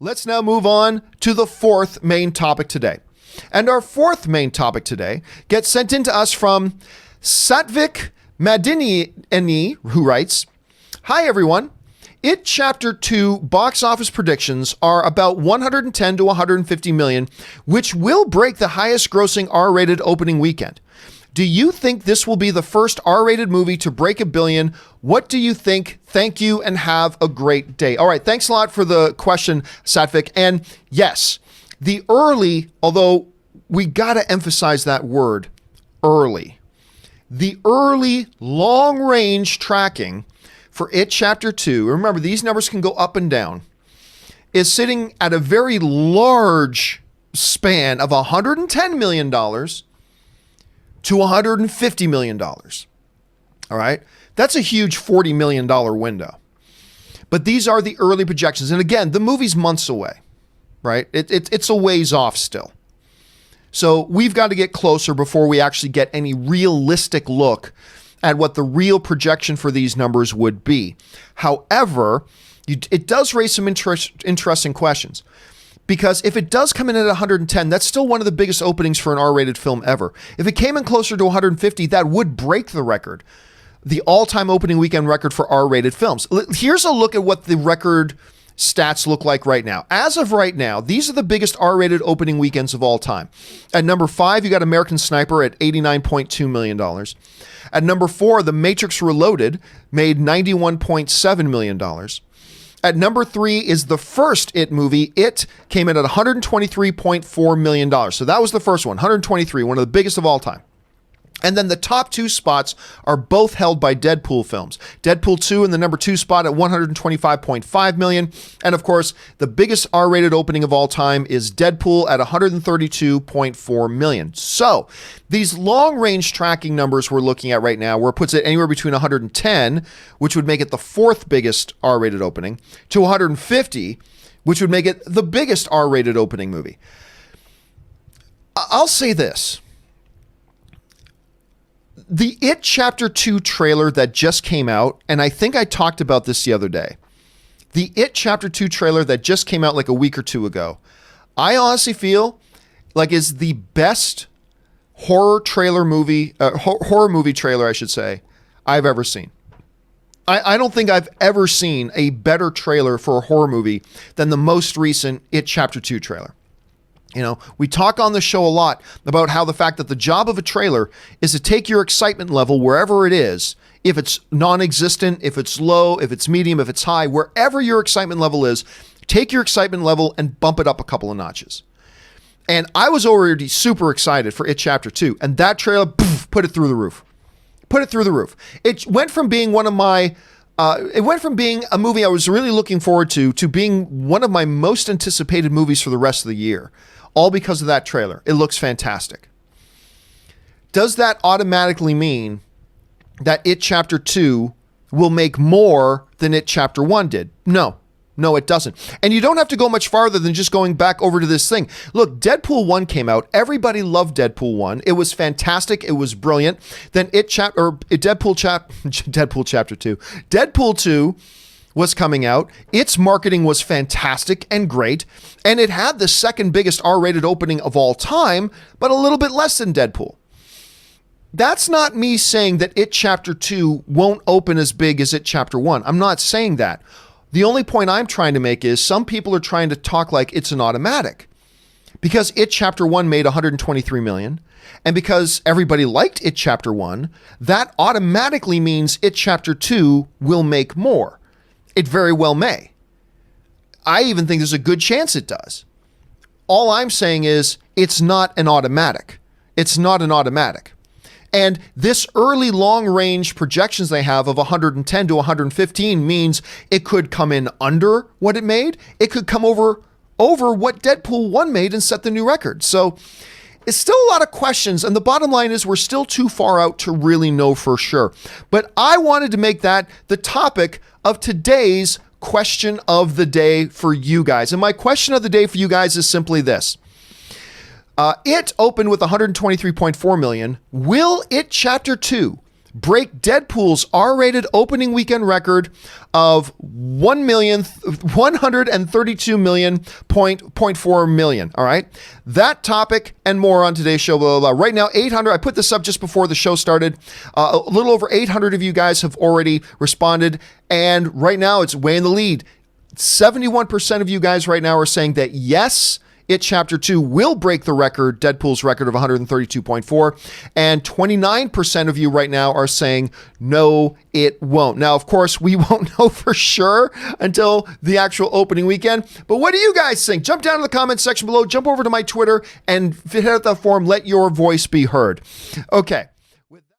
Let's now move on to the fourth main topic today. And our fourth main topic today gets sent in to us from Saatvik Maddineni, who writes, "Hi everyone. It Chapter 2 box office predictions are about 110 to 150 million, which will break the highest grossing R-rated opening weekend. Do you think this will be the first R-rated movie to break $1 billion? What do you think? Thank you and have a great day." All right, thanks a lot for the question, Saatvik. And yes, the early, although we got to emphasize that word, early. The early long-range tracking for It Chapter 2, remember these numbers can go up and down, is sitting at a very large span of $110 million to $150 million. All right? That's a huge $40 million window. But these are the early projections. And again, the movie's months away, right? It's a ways off still. So we've got to get closer before we actually get any realistic look at what the real projection for these numbers would be. However, it does raise some interesting questions. Because if it does come in at 110, that's still one of the biggest openings for an R-rated film ever. If it came in closer to 150, that would break the record, the all-time opening weekend record for R-rated films. Here's a look at what the record stats look like right now. As of right now, these are the biggest R-rated opening weekends of all time. At number 5, you got American Sniper at $89.2 million. At number 4, The Matrix Reloaded made $91.7 million. At number 3 is the first It movie. It came in at $123.4 million. So that was the first one, 123, one of the biggest of all time. And then the top 2 spots are both held by Deadpool films. Deadpool 2 in the number 2 spot at $125.5 million. And of course, the biggest R-rated opening of all time is Deadpool at $132.4 million. So these long-range tracking numbers we're looking at right now, where it puts it anywhere between 110, which would make it the 4th biggest R-rated opening, to 150, which would make it the biggest R-rated opening movie. I'll say this. The It Chapter 2 trailer that just came out, and I think I talked about this the other day. The It Chapter 2 trailer that just came out like a week or two ago, I honestly feel like is the best horror movie trailer, I should say, I've ever seen. I don't think I've ever seen a better trailer for a horror movie than the most recent It Chapter 2 trailer. You know, we talk on the show a lot about how the fact that the job of a trailer is to take your excitement level wherever it is, if it's non-existent, if it's low, if it's medium, if it's high, wherever your excitement level is, take your excitement level and bump it up a couple of notches. And I was already super excited for It Chapter 2, and that trailer, put it through the roof. Put it through the roof. It went from being one of my it went from being a movie I was really looking forward to being one of my most anticipated movies for the rest of the year. All because of that trailer. It looks fantastic. Does that automatically mean that It Chapter 2 will make more than It Chapter 1 did? No, it doesn't. And you don't have to go much farther than just going back over to this thing. Look, Deadpool 1 came out. Everybody loved Deadpool 1. It was fantastic. It was brilliant. Then Deadpool Chapter 2. Deadpool 2 was coming out. Its marketing was fantastic and great, and it had the second biggest R-rated opening of all time, but a little bit less than Deadpool. That's not me saying that It Chapter 2 won't open as big as It Chapter 1. I'm not saying that. The only point I'm trying to make is some people are trying to talk like it's an automatic. Because It Chapter 1 made $123 million, and because everybody liked It Chapter 1, that automatically means It Chapter 2 will make more. It very well may. I even think there's a good chance it does. All I'm saying is it's not an automatic. It's not an automatic. And this early long-range projections they have of 110 to 115 means it could come in under what it made. It could come over what Deadpool 1 made and set the new record. So it's still a lot of questions, and the bottom line is we're still too far out to really know for sure. But I wanted to make that the topic of today's question of the day for you guys. And my question of the day for you guys is simply this. It opened with $123.4 million. Will It Chapter 2 break Deadpool's R-rated opening weekend record of 132.4 million. All right. That topic and more on today's show. Blah, blah, blah. Right now, 800. I put this up just before the show started. A little over 800 of you guys have already responded. And right now it's way in the lead. 71% of you guys right now are saying that yes, It Chapter 2 will break the record, Deadpool's record of 132.4, and 29% of you right now are saying no, it won't. Now, of course, we won't know for sure until the actual opening weekend, but what do you guys think? Jump down to the comments section below, jump over to my Twitter, and hit out that forum, let your voice be heard. Okay.